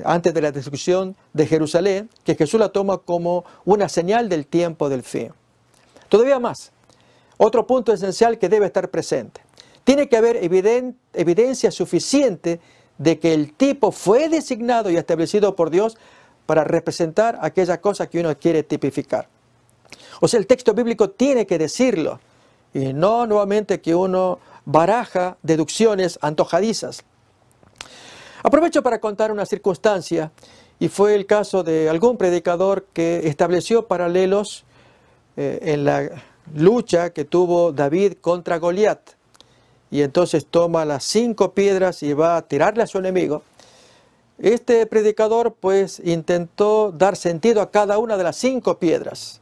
antes de la destrucción de Jerusalén, que Jesús la toma como una señal del tiempo del fin. Todavía más, otro punto esencial que debe estar presente. Tiene que haber evidencia suficiente de que el tipo fue designado y establecido por Dios para representar aquella cosa que uno quiere tipificar. O sea, el texto bíblico tiene que decirlo, y no nuevamente que uno baraja deducciones antojadizas. Aprovecho para contar una circunstancia, y fue el caso de algún predicador que estableció paralelos en la lucha que tuvo David contra Goliat. Y entonces toma las 5 piedras y va a tirarle a su enemigo. Este predicador pues intentó dar sentido a cada una de las 5 piedras.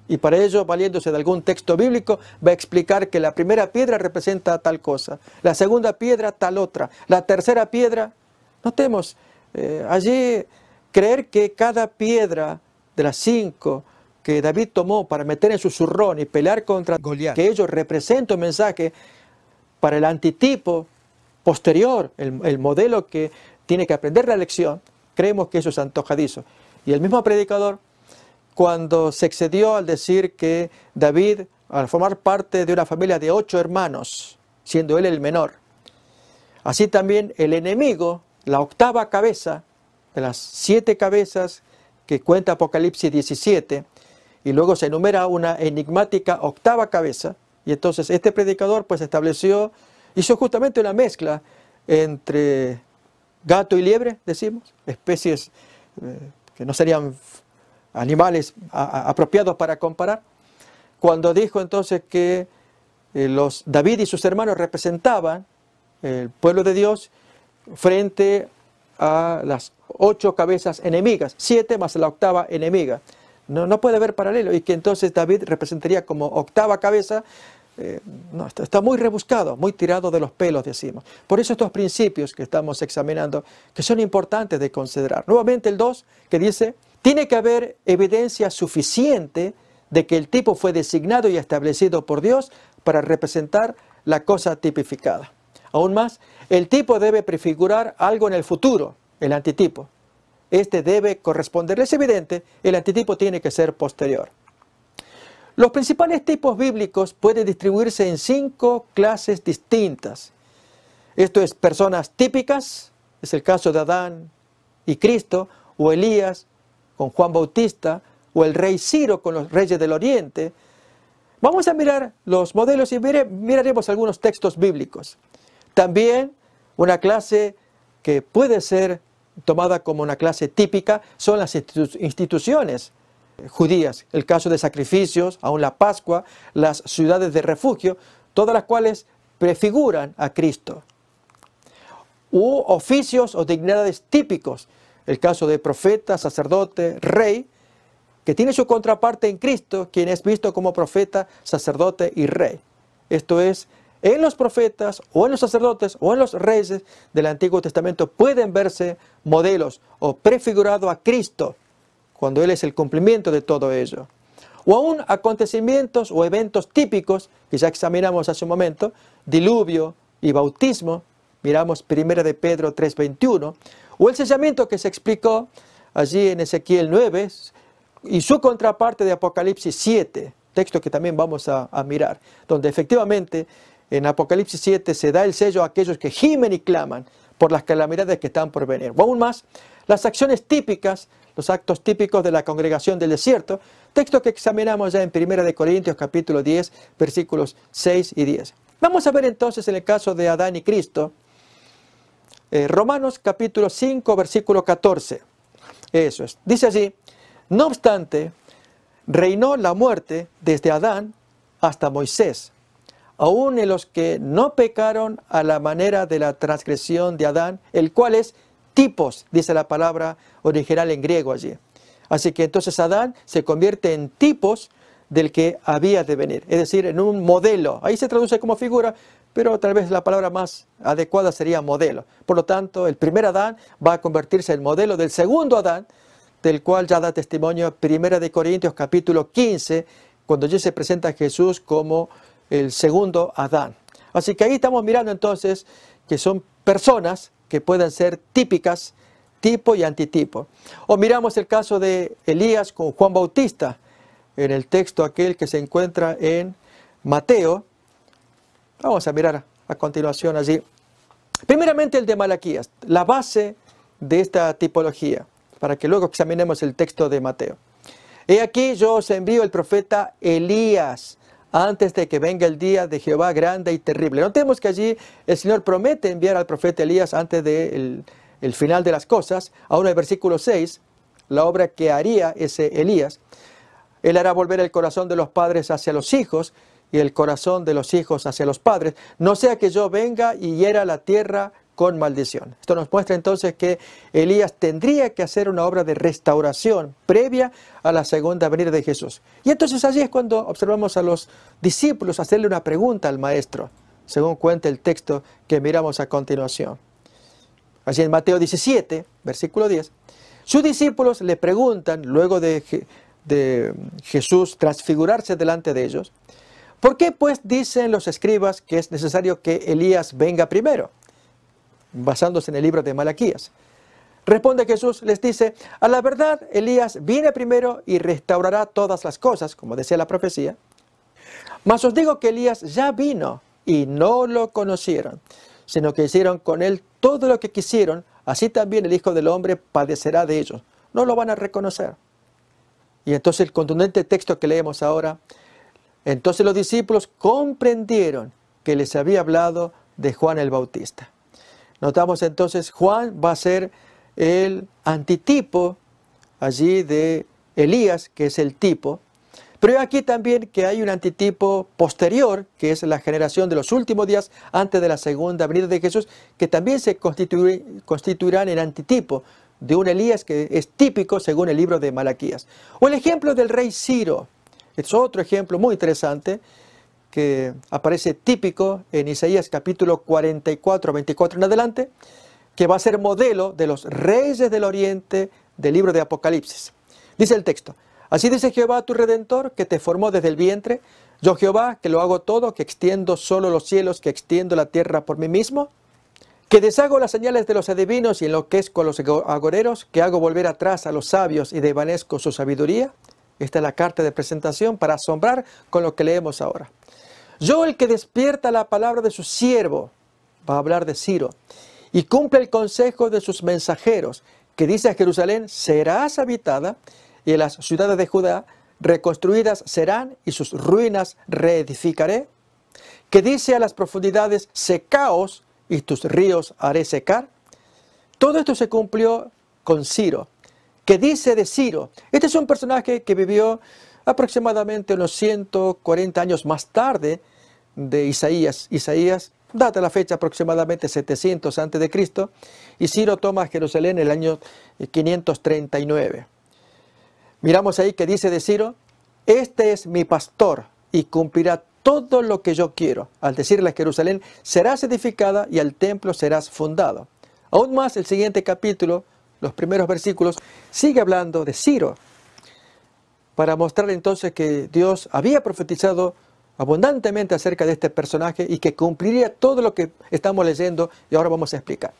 Y para ello, valiéndose de algún texto bíblico, va a explicar que la primera piedra representa tal cosa, la segunda piedra tal otra, la tercera piedra. Notemos, allí creer que cada piedra de las 5 que David tomó para meter en su zurrón y pelear contra Goliat, que ello representa un mensaje para el antitipo posterior, el modelo que tiene que aprender la lección, creemos que eso es antojadizo. Y el mismo predicador, cuando se excedió al decir que David, al formar parte de una familia de 8 hermanos, siendo él el menor, así también el enemigo, la octava cabeza de las 7 cabezas que cuenta Apocalipsis 17, y luego se enumera una enigmática octava cabeza, y entonces este predicador pues hizo justamente una mezcla entre gato y liebre, decimos, especies que no serían animales apropiados para comparar, cuando dijo entonces que David y sus hermanos representaban el pueblo de Dios frente a las 8 cabezas enemigas, 7 más la octava enemiga. No puede haber paralelo, y que entonces David representaría como octava cabeza. No, está muy rebuscado, muy tirado de los pelos, decimos. Por eso estos principios que estamos examinando, que son importantes de considerar. Nuevamente el 2, que dice, tiene que haber evidencia suficiente de que el tipo fue designado y establecido por Dios para representar la cosa tipificada. Aún más, el tipo debe prefigurar algo en el futuro, el antitipo. Este debe corresponder. Es evidente, el antitipo tiene que ser posterior. Los principales tipos bíblicos pueden distribuirse en 5 clases distintas. Esto es personas típicas, es el caso de Adán y Cristo, o Elías con Juan Bautista, o el rey Ciro con los reyes del Oriente. Vamos a mirar los modelos y miraremos algunos textos bíblicos. También una clase que puede ser tomada como una clase típica son las instituciones judías, el caso de sacrificios, aún la Pascua, las ciudades de refugio, todas las cuales prefiguran a Cristo. U oficios o dignidades típicos, el caso de profeta, sacerdote, rey, que tiene su contraparte en Cristo, quien es visto como profeta, sacerdote y rey. Esto es, en los profetas, o en los sacerdotes, o en los reyes del Antiguo Testamento pueden verse modelos o prefigurado a Cristo, cuando Él es el cumplimiento de todo ello. O aún acontecimientos o eventos típicos, que ya examinamos hace un momento, diluvio y bautismo, miramos 1 de Pedro 3:21, o el sellamiento que se explicó allí en Ezequiel 9, y su contraparte de Apocalipsis 7, texto que también vamos a mirar, donde efectivamente en Apocalipsis 7 se da el sello a aquellos que gimen y claman por las calamidades que están por venir. O aún más, las acciones típicas, los actos típicos de la congregación del desierto, texto que examinamos ya en 1 de Corintios capítulo 10, versículos 6 y 10. Vamos a ver entonces en el caso de Adán y Cristo, Romanos capítulo 5, versículo 14. Eso es. Dice allí, no obstante, reinó la muerte desde Adán hasta Moisés, aún en los que no pecaron a la manera de la transgresión de Adán, el cual es tipos, dice la palabra original en griego allí. Así que entonces Adán se convierte en tipos del que había de venir, es decir, en un modelo. Ahí se traduce como figura, pero tal vez la palabra más adecuada sería modelo. Por lo tanto, el primer Adán va a convertirse en modelo del segundo Adán, del cual ya da testimonio 1 de Corintios capítulo 15, cuando ya se presenta a Jesús como el segundo Adán. Así que ahí estamos mirando entonces que son personas que pueden ser típicas, tipo y antitipo. O miramos el caso de Elías con Juan Bautista, en el texto aquel que se encuentra en Mateo. Vamos a mirar a continuación allí. Primeramente el de Malaquías, la base de esta tipología, para que luego examinemos el texto de Mateo. He aquí yo os envío el profeta Elías, antes de que venga el día de Jehová grande y terrible. Notemos que allí el Señor promete enviar al profeta Elías antes del final de las cosas. Aún en el versículo 6, la obra que haría ese Elías. Él hará volver el corazón de los padres hacia los hijos y el corazón de los hijos hacia los padres, no sea que yo venga y hiera la tierra con maldición. Esto nos muestra entonces que Elías tendría que hacer una obra de restauración previa a la segunda venida de Jesús. Y entonces allí es cuando observamos a los discípulos hacerle una pregunta al maestro, según cuenta el texto que miramos a continuación. Allí en Mateo 17, versículo 10, sus discípulos le preguntan, luego de Jesús transfigurarse delante de ellos, ¿por qué pues dicen los escribas que es necesario que Elías venga primero? Basándose en el libro de Malaquías. Responde Jesús, les dice, a la verdad Elías viene primero y restaurará todas las cosas, como decía la profecía. Mas os digo que Elías ya vino y no lo conocieron, sino que hicieron con él todo lo que quisieron, así también el Hijo del Hombre padecerá de ellos. No lo van a reconocer. Y entonces el contundente texto que leemos ahora, entonces los discípulos comprendieron que les había hablado de Juan el Bautista. Notamos entonces, Juan va a ser el antitipo allí de Elías, que es el tipo. Pero aquí también que hay un antitipo posterior, que es la generación de los últimos días antes de la segunda venida de Jesús, que también se constituirán en antitipo de un Elías que es típico según el libro de Malaquías. O el ejemplo del rey Ciro. Es otro ejemplo muy interesante que aparece típico en Isaías capítulo 44, 24 en adelante, que va a ser modelo de los reyes del oriente del libro de Apocalipsis. Dice el texto, así dice Jehová tu Redentor, que te formó desde el vientre, yo Jehová, que lo hago todo, que extiendo solo los cielos, que extiendo la tierra por mí mismo, que deshago las señales de los adivinos y enloquezco a los agoreros, que hago volver atrás a los sabios y desvanezco su sabiduría. Esta es la carta de presentación para asombrar con lo que leemos ahora. Yo, el que despierta la palabra de su siervo, va a hablar de Ciro, y cumple el consejo de sus mensajeros, que dice a Jerusalén, serás habitada, y las ciudades de Judá reconstruidas serán, y sus ruinas reedificaré, que dice a las profundidades, secaos, y tus ríos haré secar. Todo esto se cumplió con Ciro, que dice de Ciro, este es un personaje que vivió aproximadamente unos 140 años más tarde de Isaías. Isaías data la fecha aproximadamente 700 a.C. y Ciro toma Jerusalén en el año 539. Miramos ahí que dice de Ciro, este es mi pastor y cumplirá todo lo que yo quiero. Al decirle a Jerusalén, serás edificada y al templo serás fundado. Aún más el siguiente capítulo, los primeros versículos, sigue hablando de Ciro, para mostrar entonces que Dios había profetizado abundantemente acerca de este personaje y que cumpliría todo lo que estamos leyendo y ahora vamos a explicar.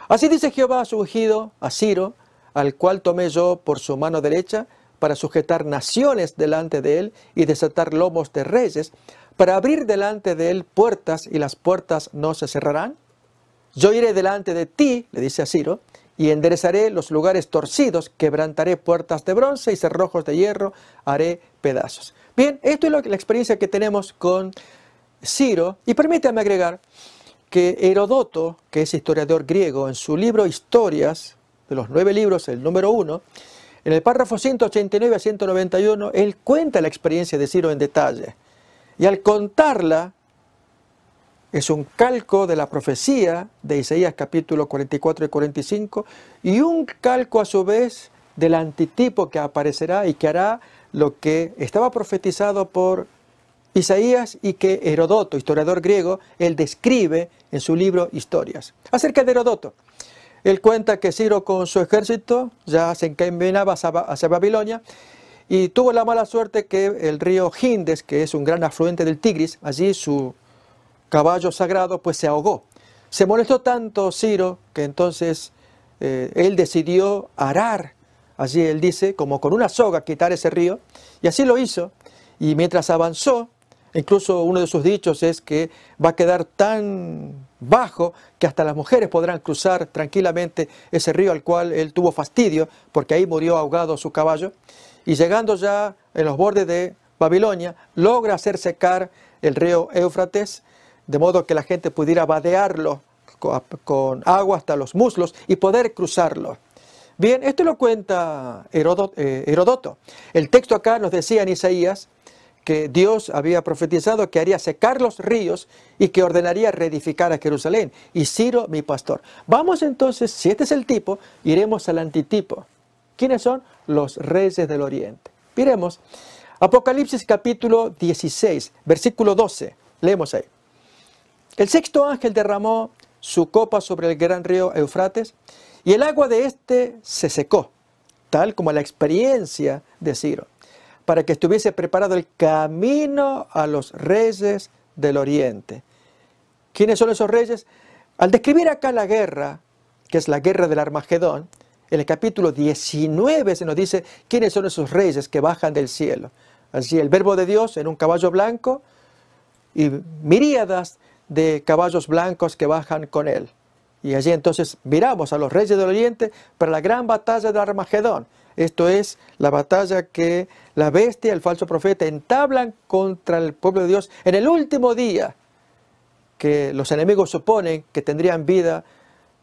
Así dice Jehová a su ungido, a Ciro, al cual tomé yo por su mano derecha para sujetar naciones delante de él y desatar lomos de reyes, para abrir delante de él puertas y las puertas no se cerrarán. Yo iré delante de ti, le dice a Ciro, y enderezaré los lugares torcidos, quebrantaré puertas de bronce y cerrojos de hierro, haré pedazos. Bien, esto es la experiencia que tenemos con Ciro, y permítame agregar que Herodoto, que es historiador griego, en su libro Historias, de los 9 libros, el número 1, en el párrafo 189 a 191, él cuenta la experiencia de Ciro en detalle. Y al contarla, es un calco de la profecía de Isaías capítulo 44 y 45 y un calco a su vez del antitipo que aparecerá y que hará lo que estaba profetizado por Isaías y que Herodoto, historiador griego, él describe en su libro Historias. Acerca de Herodoto, él cuenta que Ciro con su ejército ya se encaminaba hacia Babilonia y tuvo la mala suerte que el río Gindes, que es un gran afluente del Tigris, allí su caballo sagrado pues se ahogó. Se molestó tanto Ciro que entonces él decidió arar, allí él dice, como con una soga quitar ese río, y así lo hizo, y mientras avanzó, incluso uno de sus dichos es que va a quedar tan bajo que hasta las mujeres podrán cruzar tranquilamente ese río al cual él tuvo fastidio, porque ahí murió ahogado su caballo, y llegando ya en los bordes de Babilonia, logra hacer secar el río Éufrates, de modo que la gente pudiera vadearlo con agua hasta los muslos y poder cruzarlo. Bien, esto lo cuenta Heródoto. El texto acá nos decía en Isaías que Dios había profetizado que haría secar los ríos y que ordenaría reedificar a Jerusalén. Y Ciro, mi pastor. Vamos entonces, si este es el tipo, iremos al antitipo. ¿Quiénes son? Los reyes del oriente. Miremos, Apocalipsis capítulo 16, versículo 12. Leemos ahí. El sexto ángel derramó su copa sobre el gran río Eufrates y el agua de éste se secó, tal como la experiencia de Ciro, para que estuviese preparado el camino a los reyes del oriente. ¿Quiénes son esos reyes? Al describir acá la guerra, que es la guerra del Armagedón, en el capítulo 19 se nos dice quiénes son esos reyes que bajan del cielo. Así el verbo de Dios en un caballo blanco y miríadas de caballos blancos que bajan con él. Y allí entonces miramos a los reyes del oriente para la gran batalla de Armagedón. Esto es la batalla que la bestia y el falso profeta entablan contra el pueblo de Dios en el último día que los enemigos suponen que tendrían vida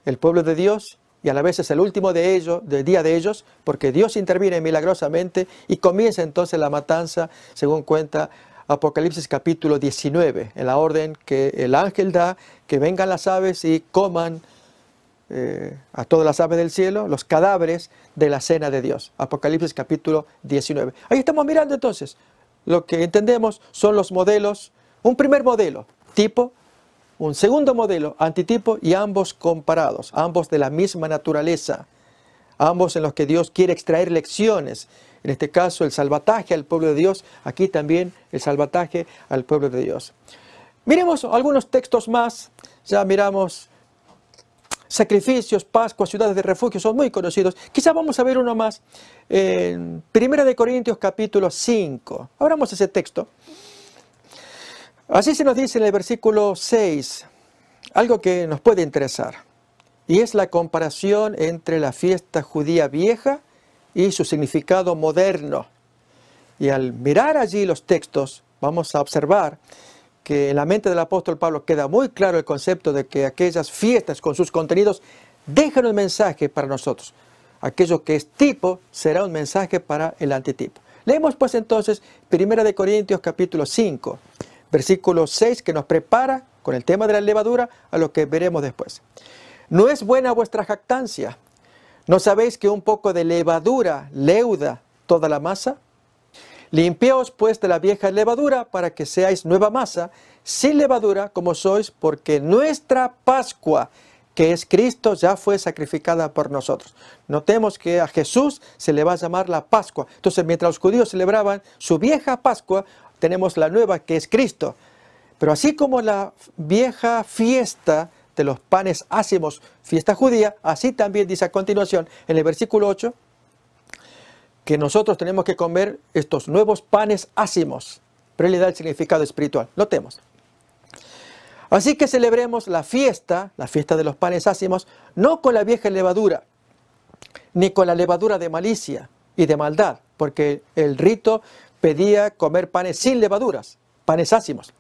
el pueblo de Dios, y a la vez es el último del día de ellos, porque Dios interviene milagrosamente y comienza entonces la matanza, según cuenta Apocalipsis capítulo 19, en la orden que el ángel da, que vengan las aves y coman a todas las aves del cielo, los cadáveres de la cena de Dios. Apocalipsis capítulo 19. Ahí estamos mirando entonces, lo que entendemos son los modelos, un primer modelo, tipo, un segundo modelo, antitipo, y ambos comparados, ambos de la misma naturaleza, ambos en los que Dios quiere extraer lecciones. En este caso el salvataje al pueblo de Dios, aquí también el salvataje al pueblo de Dios. Miremos algunos textos más, ya miramos sacrificios, Pascua, ciudades de refugio, son muy conocidos. Quizá vamos a ver uno más en 1 Corintios capítulo 5. Abramos ese texto. Así se nos dice en el versículo 6, algo que nos puede interesar, y es la comparación entre la fiesta judía vieja y su significado moderno. Y al mirar allí los textos, vamos a observar que en la mente del apóstol Pablo queda muy claro el concepto de que aquellas fiestas con sus contenidos dejan un mensaje para nosotros. Aquello que es tipo será un mensaje para el antitipo. Leemos pues entonces 1 Corintios capítulo 5, versículo 6, que nos prepara con el tema de la levadura a lo que veremos después. ¿No es buena vuestra jactancia? ¿No sabéis que un poco de levadura leuda toda la masa? Limpiaos pues de la vieja levadura para que seáis nueva masa, sin levadura como sois, porque nuestra Pascua, que es Cristo, ya fue sacrificada por nosotros. Notemos que a Jesús se le va a llamar la Pascua. Entonces, mientras los judíos celebraban su vieja Pascua, tenemos la nueva, que es Cristo. Pero así como la vieja fiesta de los panes ácimos, fiesta judía, así también dice a continuación en el versículo 8, que nosotros tenemos que comer estos nuevos panes ácimos, pero él le da el significado espiritual. Notemos. Así que celebremos la fiesta de los panes ácimos, no con la vieja levadura, ni con la levadura de malicia y de maldad, porque el rito pedía comer panes sin levaduras, panes ácimos,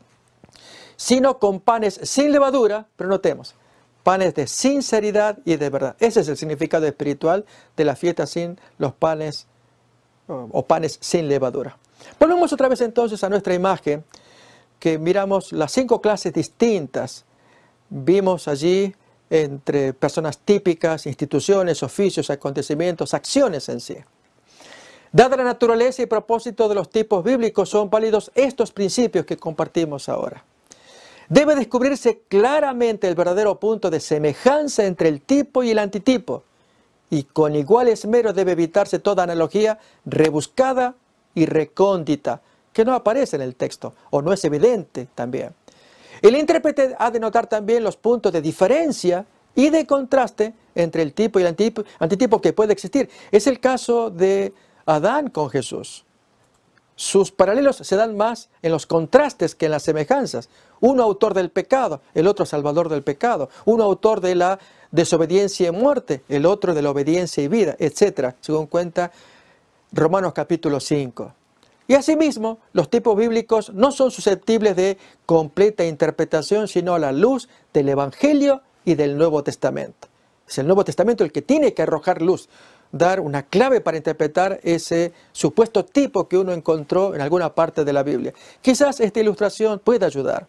sino con panes sin levadura, pero notemos, panes de sinceridad y de verdad. Ese es el significado espiritual de la fiesta sin los panes o panes sin levadura. Volvemos otra vez entonces a nuestra imagen, que miramos las 5 clases distintas. Vimos allí entre personas típicas, instituciones, oficios, acontecimientos, acciones en sí. Dada la naturaleza y propósito de los tipos bíblicos, son válidos estos principios que compartimos ahora. Debe descubrirse claramente el verdadero punto de semejanza entre el tipo y el antitipo, y con igual esmero debe evitarse toda analogía rebuscada y recóndita, que no aparece en el texto, o no es evidente también. El intérprete ha de notar también los puntos de diferencia y de contraste entre el tipo y el antitipo que puede existir. Es el caso de Adán con Jesús. Sus paralelos se dan más en los contrastes que en las semejanzas. Uno autor del pecado, el otro salvador del pecado. Uno autor de la desobediencia y muerte, el otro de la obediencia y vida, etc., según cuenta Romanos capítulo 5. Y asimismo, los tipos bíblicos no son susceptibles de completa interpretación, sino a la luz del Evangelio y del Nuevo Testamento. Es el Nuevo Testamento el que tiene que arrojar luz. dar una clave para interpretar ese supuesto tipo que uno encontró en alguna parte de la Biblia. Quizás esta ilustración pueda ayudar.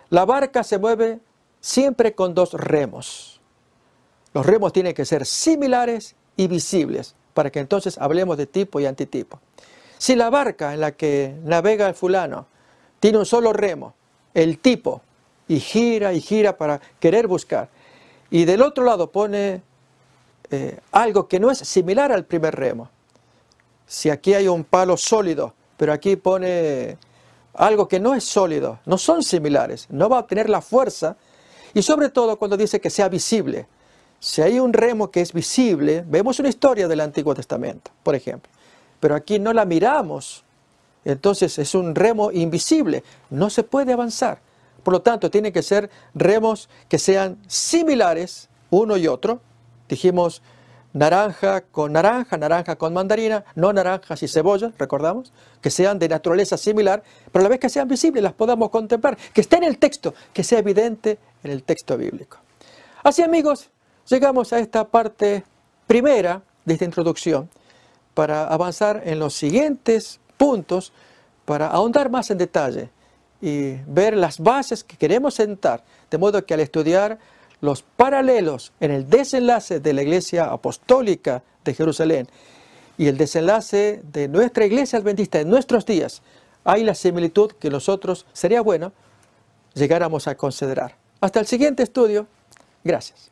La barca se mueve siempre con dos remos. Los remos tienen que ser similares y visibles, para que entonces hablemos de tipo y antitipo. Si la barca en la que navega el fulano tiene un solo remo, el tipo, y gira para querer buscar, y del otro lado pone algo que no es similar al primer remo. Si aquí hay un palo sólido, pero aquí pone algo que no es sólido, no son similares, no va a obtener la fuerza, y sobre todo cuando dice que sea visible. Si hay un remo que es visible, vemos una historia del Antiguo Testamento, por ejemplo, pero aquí no la miramos, entonces es un remo invisible, no se puede avanzar. Por lo tanto, tienen que ser remos que sean similares uno y otro. Dijimos naranja con mandarina, no naranjas y cebollas, recordamos, que sean de naturaleza similar, pero a la vez que sean visibles, las podamos contemplar, que esté en el texto, que sea evidente en el texto bíblico. Así, amigos, llegamos a esta parte primera de esta introducción para avanzar en los siguientes puntos, para ahondar más en detalle y ver las bases que queremos sentar, de modo que al estudiar los paralelos en el desenlace de la Iglesia Apostólica de Jerusalén y el desenlace de nuestra Iglesia Adventista en nuestros días, hay la similitud que nosotros sería bueno llegáramos a considerar. Hasta el siguiente estudio. Gracias.